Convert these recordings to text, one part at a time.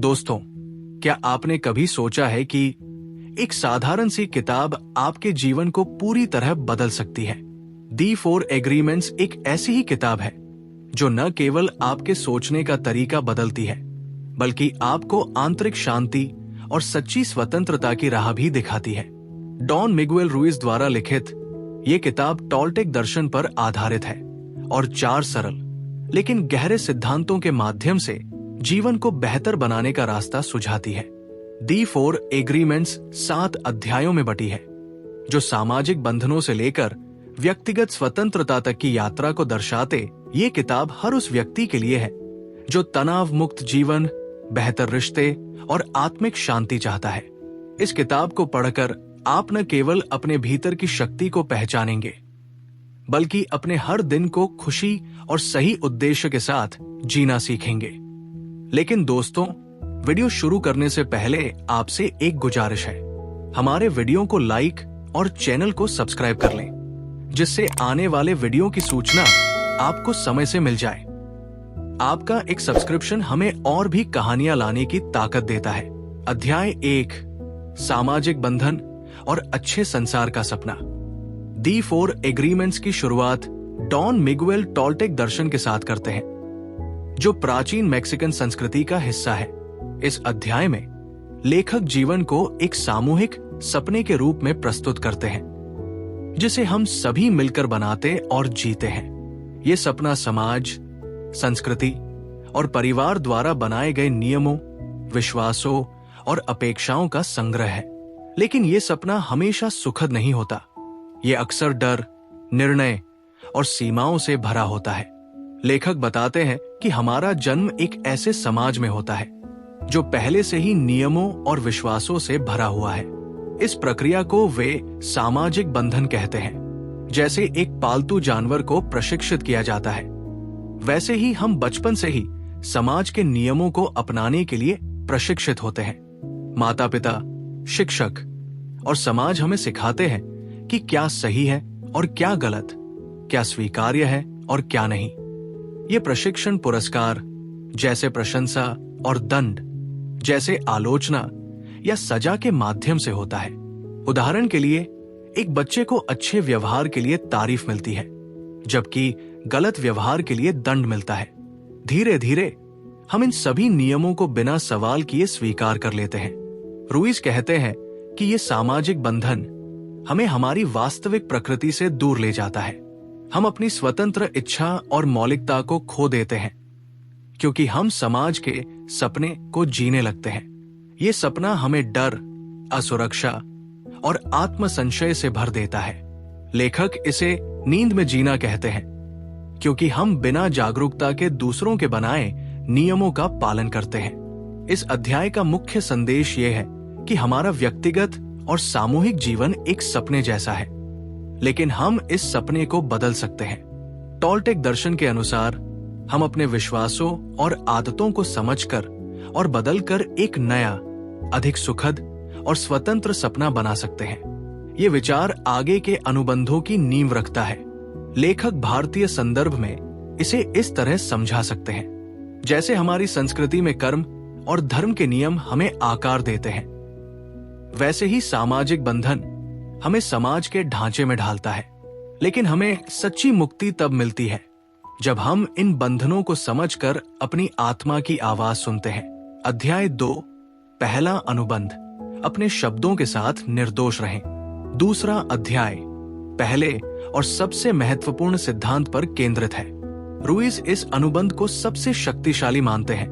दोस्तों, क्या आपने कभी सोचा है कि एक साधारण सी किताब आपके जीवन को पूरी तरह बदल सकती है? दी 4 एग्रीमेंट्स एक ऐसी ही किताब है जो न केवल आपके सोचने का तरीका बदलती है, बल्कि आपको आंतरिक शांति और सच्ची स्वतंत्रता की राह भी दिखाती है। डॉन मिगुएल रुइस द्वारा लिखित ये किताब टॉल्टेक दर्शन पर आधारित है और 4 सरल लेकिन गहरे सिद्धांतों के माध्यम से जीवन को बेहतर बनाने का रास्ता सुझाती है। दी 4 एग्रीमेंट्स 7 अध्यायों में बटी है, जो सामाजिक बंधनों से लेकर व्यक्तिगत स्वतंत्रता तक की यात्रा को दर्शाते ये किताब हर उस व्यक्ति के लिए है जो तनाव मुक्त जीवन, बेहतर रिश्ते और आत्मिक शांति चाहता है। इस किताब को पढ़कर आप न केवल अपने भीतर की शक्ति को पहचानेंगे, बल्कि अपने हर दिन को खुशी और सही उद्देश्य के साथ जीना सीखेंगे। लेकिन दोस्तों, वीडियो शुरू करने से पहले आपसे एक गुजारिश है। हमारे वीडियो को लाइक और चैनल को सब्सक्राइब कर लें, जिससे आने वाले वीडियो की सूचना आपको समय से मिल जाए। आपका एक सब्सक्रिप्शन हमें और भी कहानियां लाने की ताकत देता है। अध्याय 1, सामाजिक बंधन और अच्छे संसार का सपना। दी 4 एग्रीमेंट्स की शुरुआत डॉन मिगुएल टॉल्टेक दर्शन के साथ करते हैं, जो प्राचीन मैक्सिकन संस्कृति का हिस्सा है। इस अध्याय में लेखक जीवन को एक सामूहिक सपने के रूप में प्रस्तुत करते हैं, जिसे हम सभी मिलकर बनाते और जीते हैं। ये सपना समाज, संस्कृति और परिवार द्वारा बनाए गए नियमों, विश्वासों और अपेक्षाओं का संग्रह है। लेकिन ये सपना हमेशा सुखद नहीं होता। ये अक्सर डर, निर्णय और सीमाओं से भरा होता है। लेखक बताते हैं कि हमारा जन्म एक ऐसे समाज में होता है जो पहले से ही नियमों और विश्वासों से भरा हुआ है। इस प्रक्रिया को वे सामाजिक बंधन कहते हैं। जैसे एक पालतू जानवर को प्रशिक्षित किया जाता है, वैसे ही हम बचपन से ही समाज के नियमों को अपनाने के लिए प्रशिक्षित होते हैं। माता पिता, शिक्षक और समाज हमें सिखाते हैं कि क्या सही है और क्या गलत, क्या स्वीकार्य है और क्या नहीं। ये प्रशिक्षण पुरस्कार जैसे प्रशंसा और दंड जैसे आलोचना या सजा के माध्यम से होता है। उदाहरण के लिए, एक बच्चे को अच्छे व्यवहार के लिए तारीफ मिलती है, जबकि गलत व्यवहार के लिए दंड मिलता है। धीरे धीरे हम इन सभी नियमों को बिना सवाल किए स्वीकार कर लेते हैं। रुइस कहते हैं कि ये सामाजिक बंधन हमें हमारी वास्तविक प्रकृति से दूर ले जाता है। हम अपनी स्वतंत्र इच्छा और मौलिकता को खो देते हैं, क्योंकि हम समाज के सपने को जीने लगते हैं। ये सपना हमें डर, असुरक्षा और आत्मसंशय से भर देता है। लेखक इसे नींद में जीना कहते हैं, क्योंकि हम बिना जागरूकता के दूसरों के बनाए नियमों का पालन करते हैं। इस अध्याय का मुख्य संदेश ये है कि हमारा व्यक्तिगत और सामूहिक जीवन एक सपने जैसा है, लेकिन हम इस सपने को बदल सकते हैं। टॉल्टेक दर्शन के अनुसार हम अपने विश्वासों और आदतों को समझकर और बदलकर एक नया, अधिक सुखद और स्वतंत्र सपना बना सकते हैं। ये विचार आगे के अनुबंधों की नींव रखता है। लेखक भारतीय संदर्भ में इसे इस तरह समझा सकते हैं, जैसे हमारी संस्कृति में कर्म और धर्म के नियम हमें आकार देते हैं, वैसे ही सामाजिक बंधन हमें समाज के ढांचे में ढालता है। लेकिन हमें सच्ची मुक्ति तब मिलती है जब हम इन बंधनों को समझकर अपनी आत्मा की आवाज सुनते हैं। अध्याय 2, पहला अनुबंध, अपने शब्दों के साथ निर्दोष रहें। दूसरा अध्याय पहले और सबसे महत्वपूर्ण सिद्धांत पर केंद्रित है। रुइस इस अनुबंध को सबसे शक्तिशाली मानते हैं,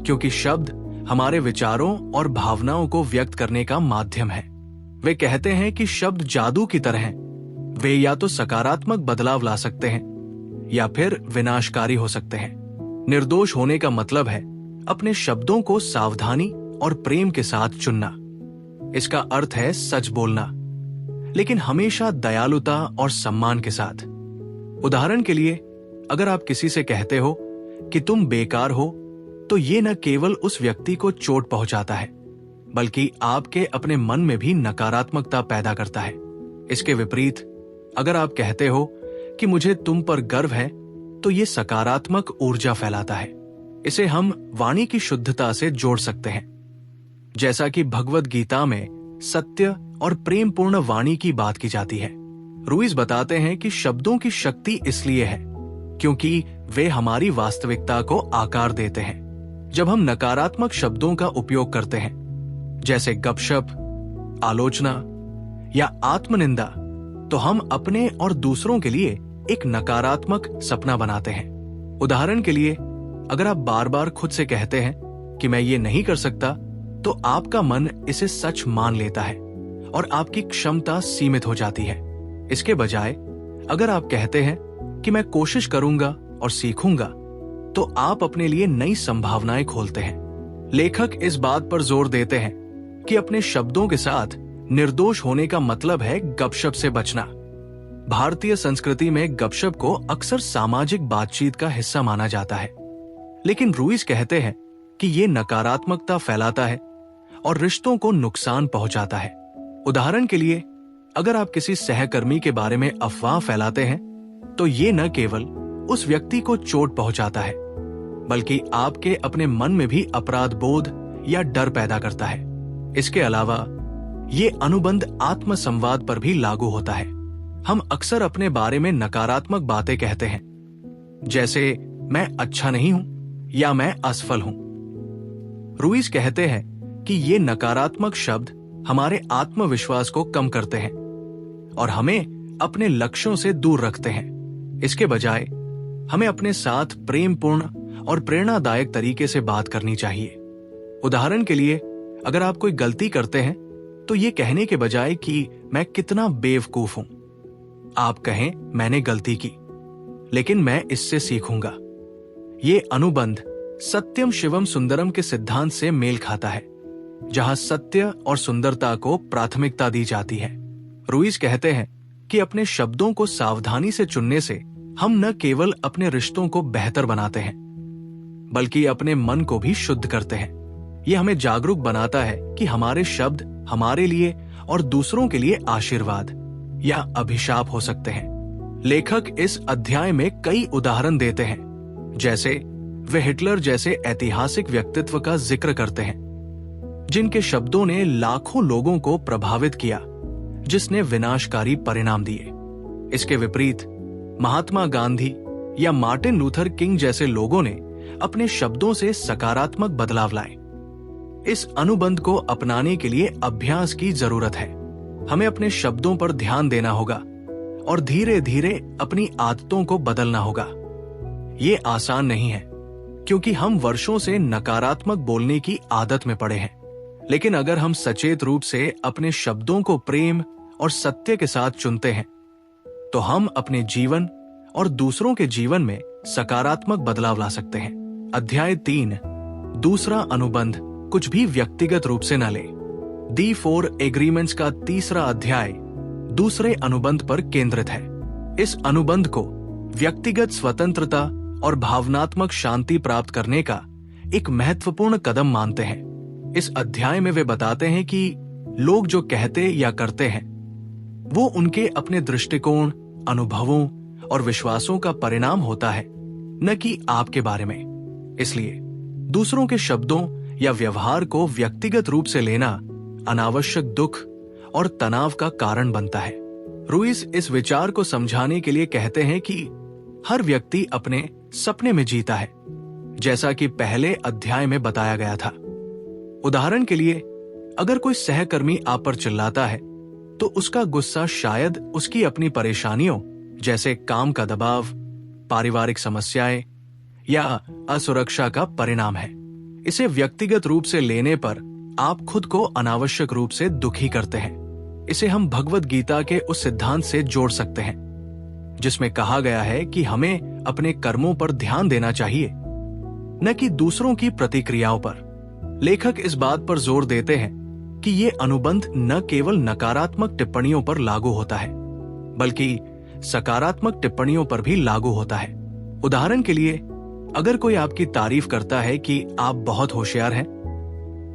क्योंकि शब्द हमारे विचारों और भावनाओं को व्यक्त करने का माध्यम है। वे कहते हैं कि शब्द जादू की तरह हैं। वे या तो सकारात्मक बदलाव ला सकते हैं या फिर विनाशकारी हो सकते हैं। निर्दोष होने का मतलब है अपने शब्दों को सावधानी और प्रेम के साथ चुनना। इसका अर्थ है सच बोलना, लेकिन हमेशा दयालुता और सम्मान के साथ। उदाहरण के लिए, अगर आप किसी से कहते हो कि तुम बेकार हो, तो ये न केवल उस व्यक्ति को चोट पहुंचाता है, बल्कि आपके अपने मन में भी नकारात्मकता पैदा करता है। इसके विपरीत, अगर आप कहते हो कि मुझे तुम पर गर्व है, तो ये सकारात्मक ऊर्जा फैलाता है। इसे हम वाणी की शुद्धता से जोड़ सकते हैं। जैसा कि भगवद गीता में सत्य और प्रेमपूर्ण वाणी की बात की जाती है, रुइस बताते हैं कि शब्दों की शक्ति इसलिए है क्योंकि वे हमारी वास्तविकता को आकार देते हैं। जब हम नकारात्मक शब्दों का उपयोग करते हैं, जैसे गपशप, आलोचना या आत्मनिंदा, तो हम अपने और दूसरों के लिए एक नकारात्मक सपना बनाते हैं। उदाहरण के लिए, अगर आप बार बार खुद से कहते हैं कि मैं ये नहीं कर सकता, तो आपका मन इसे सच मान लेता है और आपकी क्षमता सीमित हो जाती है। इसके बजाय अगर आप कहते हैं कि मैं कोशिश करूंगा और सीखूंगा, तो आप अपने लिए नई संभावनाएं खोलते हैं। लेखक इस बात पर जोर देते हैं कि अपने शब्दों के साथ निर्दोष होने का मतलब है गपशप से बचना। भारतीय संस्कृति में गपशप को अक्सर सामाजिक बातचीत का हिस्सा माना जाता है, लेकिन रुइस कहते हैं कि ये नकारात्मकता फैलाता है और रिश्तों को नुकसान पहुंचाता है। उदाहरण के लिए, अगर आप किसी सहकर्मी के बारे में अफवाह फैलाते हैं, तो ये न केवल उस व्यक्ति को चोट पहुंचाता है, बल्कि आपके अपने मन में भी अपराध बोध या डर पैदा करता है। इसके अलावा ये अनुबंध आत्मसंवाद पर भी लागू होता है। हम अक्सर अपने बारे में नकारात्मक बातें कहते हैं, जैसे मैं अच्छा नहीं हूं या मैं असफल हूं। रुइस कहते हैं कि ये नकारात्मक शब्द हमारे आत्मविश्वास को कम करते हैं और हमें अपने लक्ष्यों से दूर रखते हैं। इसके बजाय हमें अपने साथ प्रेमपूर्ण और प्रेरणादायक तरीके से बात करनी चाहिए। उदाहरण के लिए, अगर आप कोई गलती करते हैं, तो ये कहने के बजाय कि मैं कितना बेवकूफ हूं, आप कहें मैंने गलती की, लेकिन मैं इससे सीखूंगा। ये अनुबंध सत्यम शिवम सुंदरम के सिद्धांत से मेल खाता है, जहां सत्य और सुंदरता को प्राथमिकता दी जाती है। रुइस कहते हैं कि अपने शब्दों को सावधानी से चुनने से हम न केवल अपने रिश्तों को बेहतर बनाते हैं, बल्कि अपने मन को भी शुद्ध करते हैं। यह हमें जागरूक बनाता है कि हमारे शब्द हमारे लिए और दूसरों के लिए आशीर्वाद या अभिशाप हो सकते हैं। लेखक इस अध्याय में कई उदाहरण देते हैं, जैसे वे हिटलर जैसे ऐतिहासिक व्यक्तित्व का जिक्र करते हैं, जिनके शब्दों ने लाखों लोगों को प्रभावित किया, जिसने विनाशकारी परिणाम दिए। इसके विपरीत महात्मा गांधी या मार्टिन लूथर किंग जैसे लोगों ने अपने शब्दों से सकारात्मक बदलाव लाए। इस अनुबंध को अपनाने के लिए अभ्यास की जरूरत है। हमें अपने शब्दों पर ध्यान देना होगा और धीरे धीरे अपनी आदतों को बदलना होगा। ये आसान नहीं है, क्योंकि हम वर्षों से नकारात्मक बोलने की आदत में पड़े हैं। लेकिन अगर हम सचेत रूप से अपने शब्दों को प्रेम और सत्य के साथ चुनते हैं, तो हम अपने जीवन और दूसरों के जीवन में सकारात्मक बदलाव ला सकते हैं। अध्याय 3, दूसरा अनुबंध, कुछ भी व्यक्तिगत रूप से न ले। दी 4 एग्रीमेंट्स का तीसरा अध्याय दूसरे अनुबंध पर केंद्रित है। इस अनुबंध को व्यक्तिगत स्वतंत्रता और भावनात्मक शांति प्राप्त करने का एक महत्वपूर्ण कदम मानते हैं। इस अध्याय में वे बताते हैं कि लोग जो कहते या करते हैं, वो उनके अपने दृष्टिकोण, अनुभवों और विश्वासों का परिणाम होता है, न कि आपके बारे में। इसलिए दूसरों के शब्दों या व्यवहार को व्यक्तिगत रूप से लेना अनावश्यक दुख और तनाव का कारण बनता है। रुइस इस विचार को समझाने के लिए कहते हैं कि हर व्यक्ति अपने सपने में जीता है, जैसा कि पहले अध्याय में बताया गया था। उदाहरण के लिए, अगर कोई सहकर्मी आप पर चिल्लाता है, तो उसका गुस्सा शायद उसकी अपनी परेशानियों, जैसे काम का दबाव, पारिवारिक समस्याएं या असुरक्षा का परिणाम है। इसे व्यक्तिगत रूप से लेने पर आप खुद को अनावश्यक रूप से दुखी करते हैं। इसे हम भगवद गीता के उस सिद्धांत से जोड़ सकते हैं, जिसमें कहा गया है कि हमें अपने कर्मों पर ध्यान देना चाहिए, न कि दूसरों की प्रतिक्रियाओं पर। लेखक इस बात पर जोर देते हैं कि ये अनुबंध न केवल नकारात्मक टिप्पणियों पर लागू होता है, बल्कि सकारात्मक टिप्पणियों पर भी लागू होता है। उदाहरण के लिए, अगर कोई आपकी तारीफ करता है कि आप बहुत होशियार हैं,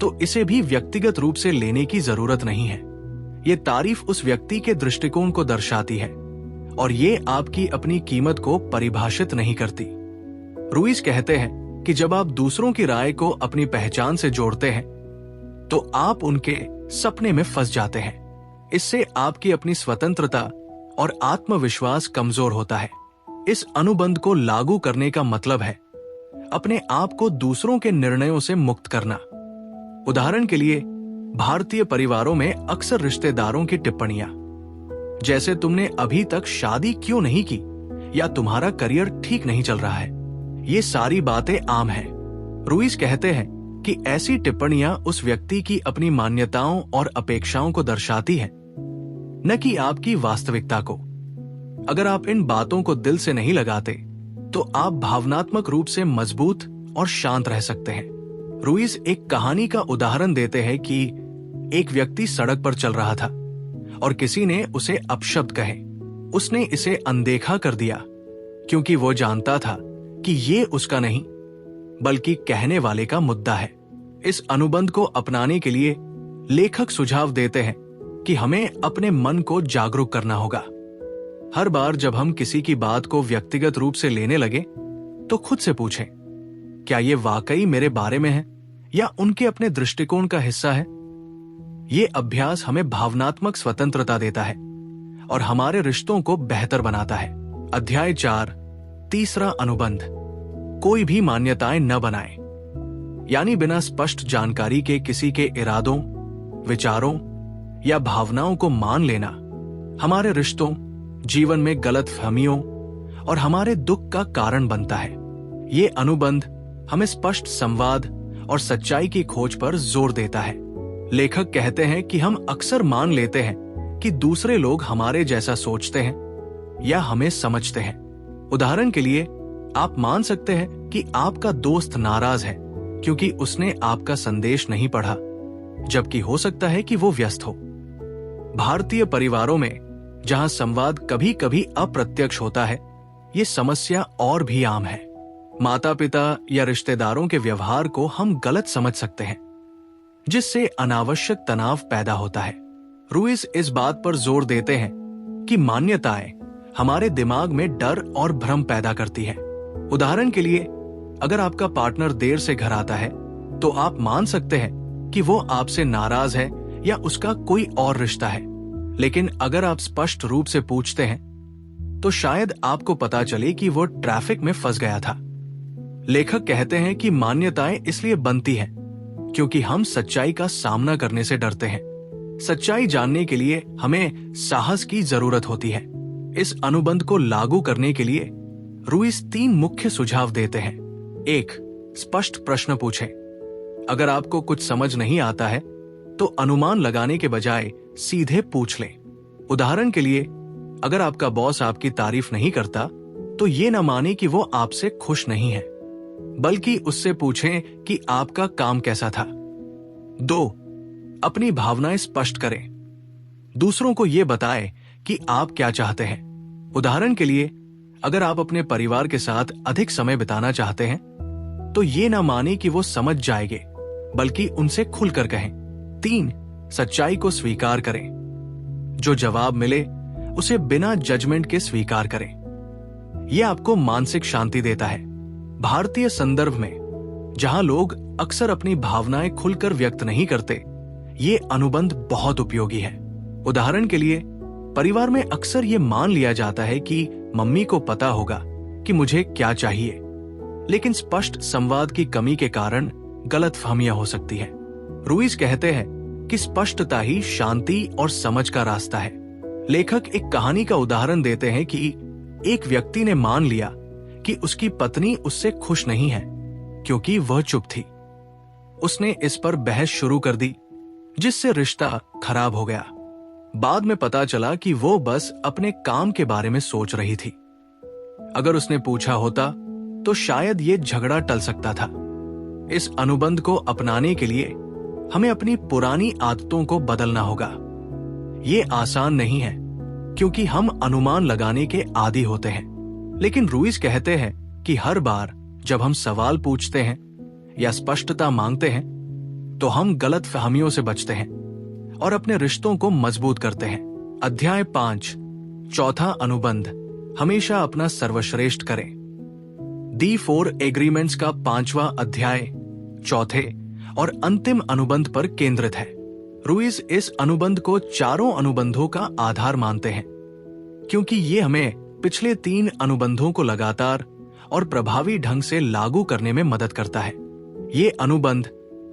तो इसे भी व्यक्तिगत रूप से लेने की जरूरत नहीं है। ये तारीफ उस व्यक्ति के दृष्टिकोण को दर्शाती है और ये आपकी अपनी कीमत को परिभाषित नहीं करती। रुइस कहते हैं कि जब आप दूसरों की राय को अपनी पहचान से जोड़ते हैं तो आप उनके सपने में फंस जाते हैं। इससे आपकी अपनी स्वतंत्रता और आत्मविश्वास कमजोर होता है। इस अनुबंध को लागू करने का मतलब है अपने आप को दूसरों के निर्णयों से मुक्त करना। उदाहरण के लिए, भारतीय परिवारों में अक्सर रिश्तेदारों की टिप्पणियां, जैसे तुमने अभी तक शादी क्यों नहीं की या तुम्हारा करियर ठीक नहीं चल रहा है, ये सारी बातें आम हैं। रुइस कहते हैं कि ऐसी टिप्पणियां उस व्यक्ति की अपनी मान्यताओं और अपेक्षाओं को दर्शाती हैं, न कि आपकी वास्तविकता को। अगर आप इन बातों को दिल से नहीं लगाते तो आप भावनात्मक रूप से मजबूत और शांत रह सकते हैं। रुइस एक कहानी का उदाहरण देते हैं कि एक व्यक्ति सड़क पर चल रहा था और किसी ने उसे अपशब्द कहे। उसने इसे अनदेखा कर दिया क्योंकि वो जानता था कि ये उसका नहीं बल्कि कहने वाले का मुद्दा है। इस अनुबंध को अपनाने के लिए लेखक सुझाव देते हैं कि हमें अपने मन को जागरूक करना होगा। हर बार जब हम किसी की बात को व्यक्तिगत रूप से लेने लगे तो खुद से पूछें, क्या ये वाकई मेरे बारे में है या उनके अपने दृष्टिकोण का हिस्सा है? ये अभ्यास हमें भावनात्मक स्वतंत्रता देता है और हमारे रिश्तों को बेहतर बनाता है। अध्याय 4, तीसरा अनुबंध, कोई भी मान्यताएं न बनाएं। यानी बिना स्पष्ट जानकारी के किसी के इरादों, विचारों या भावनाओं को मान लेना हमारे रिश्तों, जीवन में गलतफहमियों और हमारे दुख का कारण बनता है। ये अनुबंध हमें स्पष्ट संवाद और सच्चाई की खोज पर जोर देता है। लेखक कहते हैं कि हम अक्सर मान लेते हैं कि दूसरे लोग हमारे जैसा सोचते हैं या हमें समझते हैं। उदाहरण के लिए, आप मान सकते हैं कि आपका दोस्त नाराज है क्योंकि उसने आपका संदेश नहीं पढ़ा, जबकि हो सकता है कि वो व्यस्त हो। भारतीय परिवारों में जहां संवाद कभी कभी अप्रत्यक्ष होता है, ये समस्या और भी आम है। माता पिता या रिश्तेदारों के व्यवहार को हम गलत समझ सकते हैं, जिससे अनावश्यक तनाव पैदा होता है। रुइस इस बात पर जोर देते हैं कि मान्यताएं हमारे दिमाग में डर और भ्रम पैदा करती है। उदाहरण के लिए, अगर आपका पार्टनर देर से घर आता है तो आप मान सकते हैं कि वो आपसे नाराज है या उसका कोई और रिश्ता है। लेकिन अगर आप स्पष्ट रूप से पूछते हैं तो शायद आपको पता चले कि वो ट्रैफिक में फंस गया था। लेखक कहते हैं कि मान्यताएं इसलिए बनती हैं क्योंकि हम सच्चाई का सामना करने से डरते हैं। सच्चाई जानने के लिए हमें साहस की जरूरत होती है। इस अनुबंध को लागू करने के लिए रुइस 3 मुख्य सुझाव देते हैं। 1, स्पष्ट प्रश्न पूछें। अगर आपको कुछ समझ नहीं आता है तो अनुमान लगाने के बजाय सीधे पूछ लें। उदाहरण के लिए, अगर आपका बॉस आपकी तारीफ नहीं करता तो ये न माने कि वो आपसे खुश नहीं है, बल्कि उससे पूछें कि आपका काम कैसा था। 2, अपनी भावनाएं स्पष्ट करें। दूसरों को ये बताएं कि आप क्या चाहते हैं। उदाहरण के लिए, अगर आप अपने परिवार के साथ अधिक समय बिताना चाहते हैं तो ये ना माने कि वो समझ जाएंगे, बल्कि उनसे खुलकर कहें। 3, सच्चाई को स्वीकार करें। जो जवाब मिले उसे बिना जजमेंट के स्वीकार करें। यह आपको मानसिक शांति देता है। भारतीय संदर्भ में जहां लोग अक्सर अपनी भावनाएं खुलकर व्यक्त नहीं करते, ये अनुबंध बहुत उपयोगी है। उदाहरण के लिए, परिवार में अक्सर ये मान लिया जाता है कि मम्मी को पता होगा कि मुझे क्या चाहिए, लेकिन स्पष्ट संवाद की कमी के कारण गलतफहमियां हो सकती है। रुइस कहते हैं कि स्पष्टता ही शांति और समझ का रास्ता है। लेखक एक कहानी का उदाहरण देते हैं कि एक व्यक्ति ने मान लिया कि उसकी पत्नी उससे खुश नहीं है क्योंकि वह चुप थी। उसने इस पर बहस शुरू कर दी, जिससे रिश्ता खराब हो गया। बाद में पता चला कि वो बस अपने काम के बारे में सोच रही थी। अगर उसने पूछा होता तो शायद ये झगड़ा टल सकता था। इस अनुबंध को अपनाने के लिए हमें अपनी पुरानी आदतों को बदलना होगा। ये आसान नहीं है क्योंकि हम अनुमान लगाने के आदी होते हैं, लेकिन रुइस कहते हैं कि हर बार जब हम सवाल पूछते हैं या स्पष्टता मांगते हैं तो हम गलतफहमियों से बचते हैं और अपने रिश्तों को मजबूत करते हैं। अध्याय 5, चौथा अनुबंध, हमेशा अपना सर्वश्रेष्ठ करें। D4 एग्रीमेंट्स का 5वां अध्याय चौथे और अंतिम अनुबंध पर केंद्रित है। रुइस इस अनुबंध को चारों अनुबंधों का आधार मानते हैं, क्योंकि ये हमें पिछले 3 अनुबंधों को लगातार और प्रभावी ढंग से लागू करने में मदद करता है। ये अनुबंध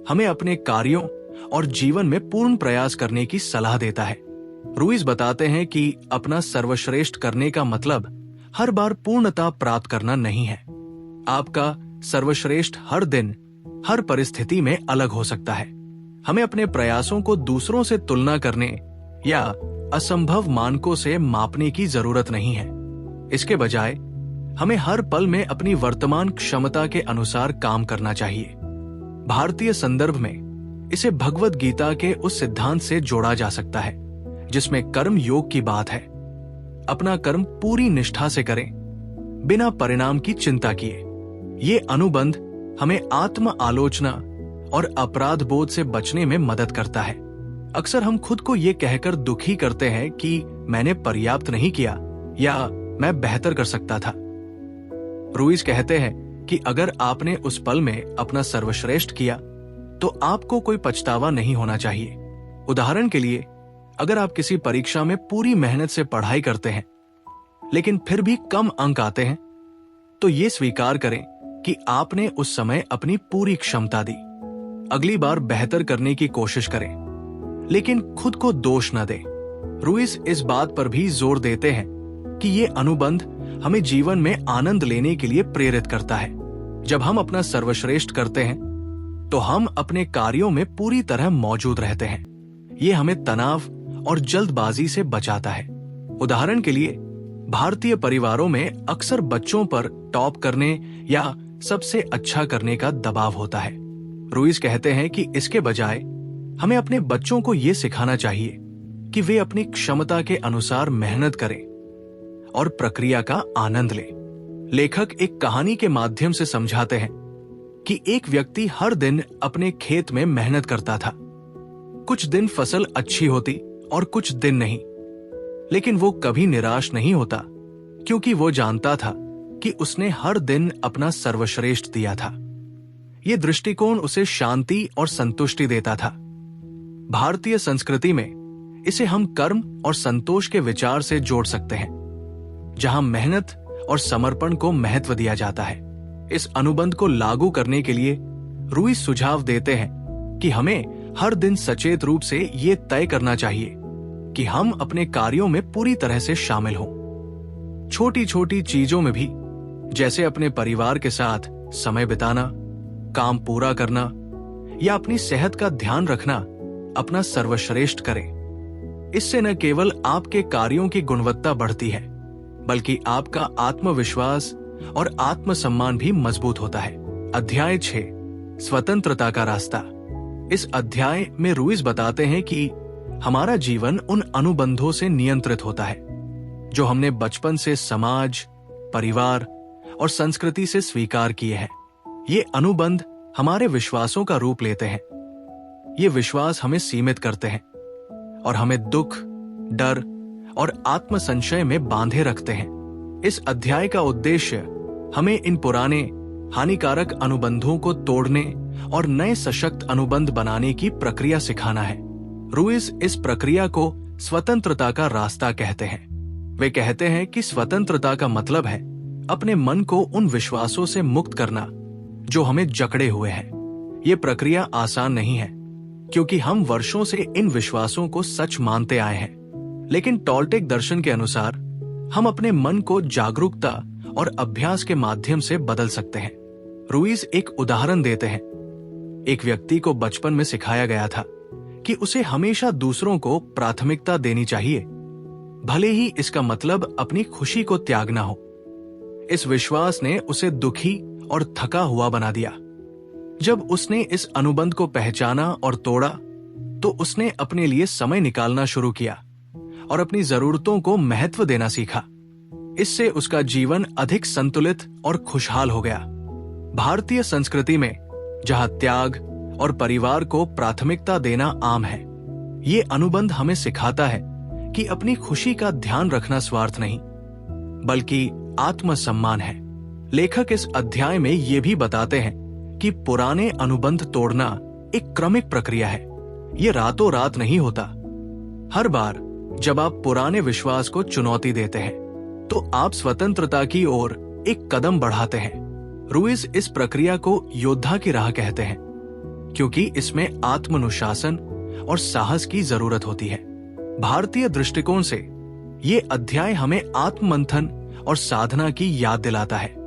हमें अपने कार्यों और जीवन में पूर्ण प्रयास करने की सलाह देता है। रुइस बताते हैं कि अपना सर्वश्रेष्ठ करने का मतलब हर बार पूर्णता प्राप्त करना नहीं है। आपका सर्वश्रेष्ठ हर दिन, हर परिस्थिति में अलग हो सकता है। हमें अपने प्रयासों को दूसरों से तुलना करने या असंभव मानकों से मापने की जरूरत नहीं है। इसके बजाय हमें हर पल में अपनी वर्तमान क्षमता के अनुसार काम करना चाहिए। भारतीय संदर्भ में इसे भगवद गीता के उस सिद्धांत से जोड़ा जा सकता है जिसमें कर्म योग की बात है। अपना कर्म पूरी निष्ठा से करें, बिना परिणाम की चिंता किए। ये अनुबंध हमें आत्म आलोचना और अपराध बोध से बचने में मदद करता है। अक्सर हम खुद को ये कहकर दुखी करते हैं कि मैंने पर्याप्त नहीं किया या मैं बेहतर कर सकता था। रुइस कहते हैं कि अगर आपने उस पल में अपना सर्वश्रेष्ठ किया तो आपको कोई पछतावा नहीं होना चाहिए। उदाहरण के लिए, अगर आप किसी परीक्षा में पूरी मेहनत से पढ़ाई करते हैं लेकिन फिर भी कम अंक आते हैं, तो ये स्वीकार करें कि आपने उस समय अपनी पूरी क्षमता दी। अगली बार बेहतर करने की कोशिश करें, लेकिन खुद को दोष न दें। रुइस इस बात पर भी जोर देते हैं कि ये अनुबंध हमें जीवन में आनंद लेने के लिए प्रेरित करता है। जब हम अपना सर्वश्रेष्ठ करते हैं तो हम अपने कार्यों में पूरी तरह मौजूद रहते हैं। ये हमें तनाव और जल्दबाजी से बचाता है। उदाहरण के लिए, भारतीय परिवारों में अक्सर बच्चों पर टॉप करने या सबसे अच्छा करने का दबाव होता है। रुइस कहते हैं कि इसके बजाय हमें अपने बच्चों को यह सिखाना चाहिए कि वे अपनी क्षमता के अनुसार मेहनत करें और प्रक्रिया का आनंद लें। लेखक एक कहानी के माध्यम से समझाते हैं कि एक व्यक्ति हर दिन अपने खेत में मेहनत करता था। कुछ दिन फसल अच्छी होती और कुछ दिन नहीं, लेकिन वो कभी निराश नहीं होता क्योंकि वो जानता था कि उसने हर दिन अपना सर्वश्रेष्ठ दिया था। ये दृष्टिकोण उसे शांति और संतुष्टि देता था। भारतीय संस्कृति में इसे हम कर्म और संतोष के विचार से जोड़ सकते हैं, जहां मेहनत और समर्पण को महत्व दिया जाता है। इस अनुबंध को लागू करने के लिए रुइस सुझाव देते हैं कि हमें हर दिन सचेत रूप से ये तय करना चाहिए कि हम अपने कार्यों में पूरी तरह से शामिल हों। छोटी छोटी चीजों में भी, जैसे अपने परिवार के साथ समय बिताना, काम पूरा करना या अपनी सेहत का ध्यान रखना, अपना सर्वश्रेष्ठ करें। इससे न केवल आपके कार्यों की गुणवत्ता बढ़ती है, बल्कि आपका आत्मविश्वास और आत्मसम्मान भी मजबूत होता है। अध्याय 6, स्वतंत्रता का रास्ता। इस अध्याय में रुइस बताते हैं कि हमारा जीवन उन अनुबंधों से नियंत्रित होता है जो हमने बचपन से समाज, परिवार और संस्कृति से स्वीकार किए हैं। ये अनुबंध हमारे विश्वासों का रूप लेते हैं। ये विश्वास हमें सीमित करते हैं और हमें दुख, डर और आत्मसंशय में बांधे रखते हैं। इस अध्याय का उद्देश्य हमें इन पुराने हानिकारक अनुबंधों को तोड़ने और नए सशक्त अनुबंध बनाने की प्रक्रिया सिखाना है। रुइस इस प्रक्रिया को स्वतंत्रता का रास्ता कहते हैं। वे कहते हैं कि स्वतंत्रता का मतलब है अपने मन को उन विश्वासों से मुक्त करना जो हमें जकड़े हुए हैं। ये प्रक्रिया आसान नहीं है, क्योंकि हम वर्षों से इन विश्वासों को सच मानते आए हैं। लेकिन टॉल्टेक दर्शन के अनुसार हम अपने मन को जागरूकता और अभ्यास के माध्यम से बदल सकते हैं। रुइस एक उदाहरण देते हैं। एक व्यक्ति को बचपन में सिखाया गया था कि उसे हमेशा दूसरों को प्राथमिकता देनी चाहिए, भले ही इसका मतलब अपनी खुशी को त्यागना हो। इस विश्वास ने उसे दुखी और थका हुआ बना दिया। जब उसने इस अनुबंध को पहचाना और तोड़ा, तो उसने अपने लिए समय निकालना शुरू किया और अपनी जरूरतों को महत्व देना सीखा। इससे उसका जीवन अधिक संतुलित और खुशहाल हो गया। भारतीय संस्कृति में, जहां त्याग और परिवार को प्राथमिकता देना आम है, ये अनुबंध हमें सिखाता है कि अपनी खुशी का ध्यान रखना स्वार्थ नहीं, बल्कि आत्मसम्मान है। लेखक इस अध्याय में ये भी बताते हैं कि पुराने अनुबंध तोड़ना एक क्रमिक प्रक्रिया है। ये रातों रात नहीं होता। हर बार जब आप पुराने विश्वास को चुनौती देते हैं तो आप स्वतंत्रता की ओर एक कदम बढ़ाते हैं। रुइस इस प्रक्रिया को योद्धा की राह कहते हैं, क्योंकि इसमें आत्मानुशासन और साहस की जरूरत होती है। भारतीय दृष्टिकोण से ये अध्याय हमें आत्ममंथन और साधना की याद दिलाता है।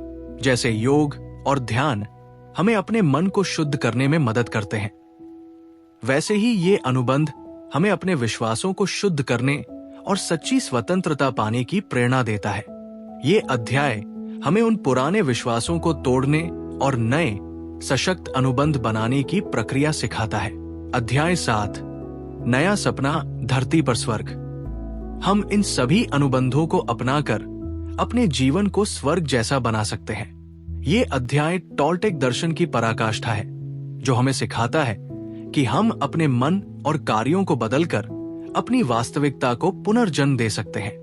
जैसे योग और ध्यान हमें अपने मन को शुद्ध करने में मदद करते हैं, वैसे ही ये अनुबंध हमें अपने विश्वासों को शुद्ध करने और सच्ची स्वतंत्रता पाने की प्रेरणा देता है। ये अध्याय हमें उन पुराने विश्वासों को तोड़ने और नए सशक्त अनुबंध बनाने की प्रक्रिया सिखाता है। अध्याय 7, नया सपना धरती पर स्वर्ग। हम इन सभी अनुबंधों को अपनाकर अपने जीवन को स्वर्ग जैसा बना सकते हैं। ये अध्याय टॉल्टेक दर्शन की पराकाष्ठा है, जो हमें सिखाता है कि हम अपने मन और कार्यों को बदलकर अपनी वास्तविकता को पुनर्जन्म दे सकते हैं।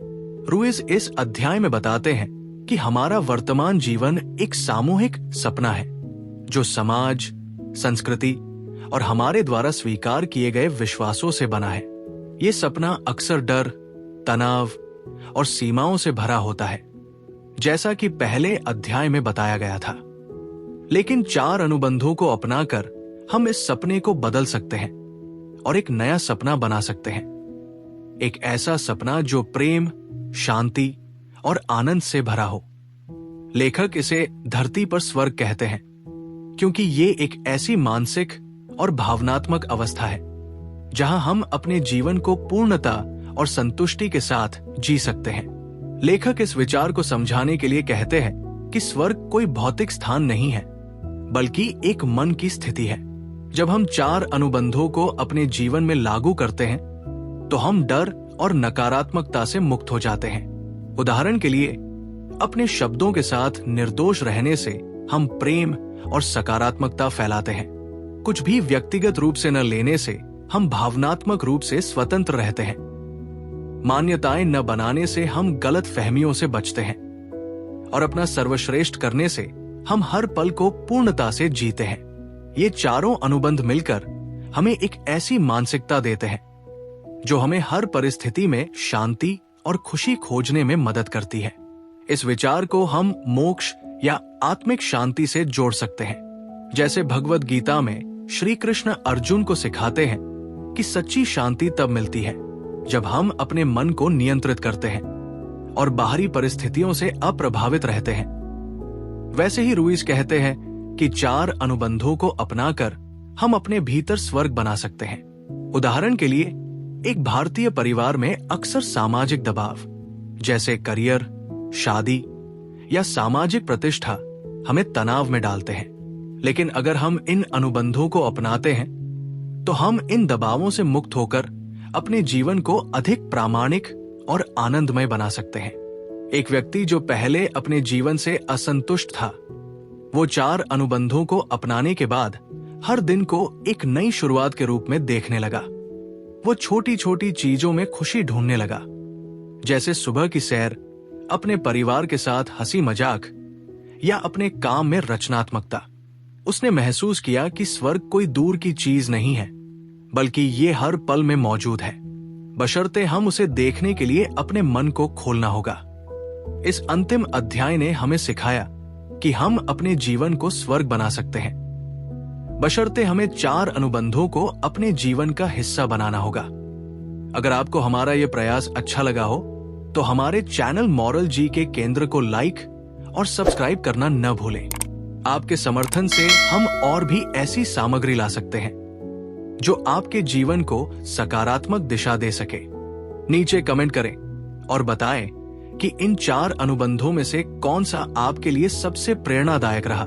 रुइस इस अध्याय में बताते हैं कि हमारा वर्तमान जीवन एक सामूहिक सपना है, जो समाज, संस्कृति और हमारे द्वारा स्वीकार किए गए विश्वासों से बना है। ये सपना अक्सर डर, तनाव और सीमाओं से भरा होता है, जैसा कि पहले अध्याय में बताया गया था। लेकिन 4 अनुबंधों को अपनाकर हम इस सपने को बदल सकते हैं और एक नया सपना बना सकते हैं। एक ऐसा सपना जो प्रेम, शांति और आनंद से भरा हो। लेखक इसे धरती पर स्वर्ग कहते हैं, क्योंकि ये एक ऐसी मानसिक और भावनात्मक अवस्था है जहां हम अपने जीवन को पूर्णता और संतुष्टि के साथ जी सकते हैं। लेखक इस विचार को समझाने के लिए कहते हैं कि स्वर्ग कोई भौतिक स्थान नहीं है, बल्कि एक मन की स्थिति है। जब हम 4 अनुबंधों को अपने जीवन में लागू करते हैं तो हम डर और नकारात्मकता से मुक्त हो जाते हैं। उदाहरण के लिए, अपने शब्दों के साथ निर्दोष रहने से हम प्रेम और सकारात्मकता फैलाते हैं। कुछ भी व्यक्तिगत रूप से न लेने से हम भावनात्मक रूप से स्वतंत्र रहते हैं। मान्यताएं न बनाने से हम गलत फहमियों से बचते हैं और अपना सर्वश्रेष्ठ करने से हम हर पल को पूर्णता से जीते हैं। ये चारों अनुबंध मिलकर हमें एक ऐसी मानसिकता देते हैं जो हमें हर परिस्थिति में शांति और खुशी खोजने में मदद करती है। इस विचार को हम मोक्ष या आत्मिक शांति से जोड़ सकते हैं। जैसे भगवद गीता में श्री कृष्ण अर्जुन को सिखाते हैं कि सच्ची शांति तब मिलती है जब हम अपने मन को नियंत्रित करते हैं और बाहरी परिस्थितियों से अप्रभावित रहते हैं। वैसे ही रुइस कहते हैं कि 4 अनुबंधों को अपनाकर हम अपने भीतर स्वर्ग बना सकते हैं। उदाहरण के लिए, एक भारतीय परिवार में अक्सर सामाजिक दबाव, जैसे करियर, शादी या सामाजिक प्रतिष्ठा, हमें तनाव में डालते हैं। लेकिन अगर हम इन अनुबंधों को अपनाते हैं तो हम इन दबावों से मुक्त होकर अपने जीवन को अधिक प्रामाणिक और आनंदमय बना सकते हैं। एक व्यक्ति जो पहले अपने जीवन से असंतुष्ट था, वो 4 अनुबंधों को अपनाने के बाद हर दिन को एक नई शुरुआत के रूप में देखने लगा। वो छोटी छोटी चीजों में खुशी ढूंढने लगा, जैसे सुबह की सैर, अपने परिवार के साथ हंसी मजाक या अपने काम में रचनात्मकता। उसने महसूस किया कि स्वर्ग कोई दूर की चीज नहीं है, बल्कि ये हर पल में मौजूद है, बशर्ते हम उसे देखने के लिए अपने मन को खोलना होगा। इस अंतिम अध्याय ने हमें सिखाया कि हम अपने जीवन को स्वर्ग बना सकते हैं, बशर्ते हमें 4 अनुबंधों को अपने जीवन का हिस्सा बनाना होगा। अगर आपको हमारा यह प्रयास अच्छा लगा हो तो हमारे चैनल मॉरल जी के केंद्र को लाइक और सब्सक्राइब करना न भूलें। आपके समर्थन से हम और भी ऐसी सामग्री ला सकते हैं जो आपके जीवन को सकारात्मक दिशा दे सके। नीचे कमेंट करें और बताएं कि इन 4 अनुबंधों में से कौन सा आपके लिए सबसे प्रेरणादायक रहा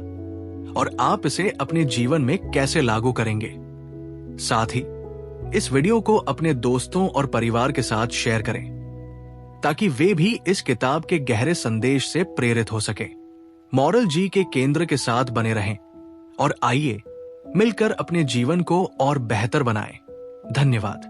और आप इसे अपने जीवन में कैसे लागू करेंगे। साथ ही इस वीडियो को अपने दोस्तों और परिवार के साथ शेयर करें ताकि वे भी इस किताब के गहरे संदेश से प्रेरित हो सके। मॉरल जी के केंद्र के साथ बने रहें और आइए मिलकर अपने जीवन को और बेहतर बनाएं। धन्यवाद।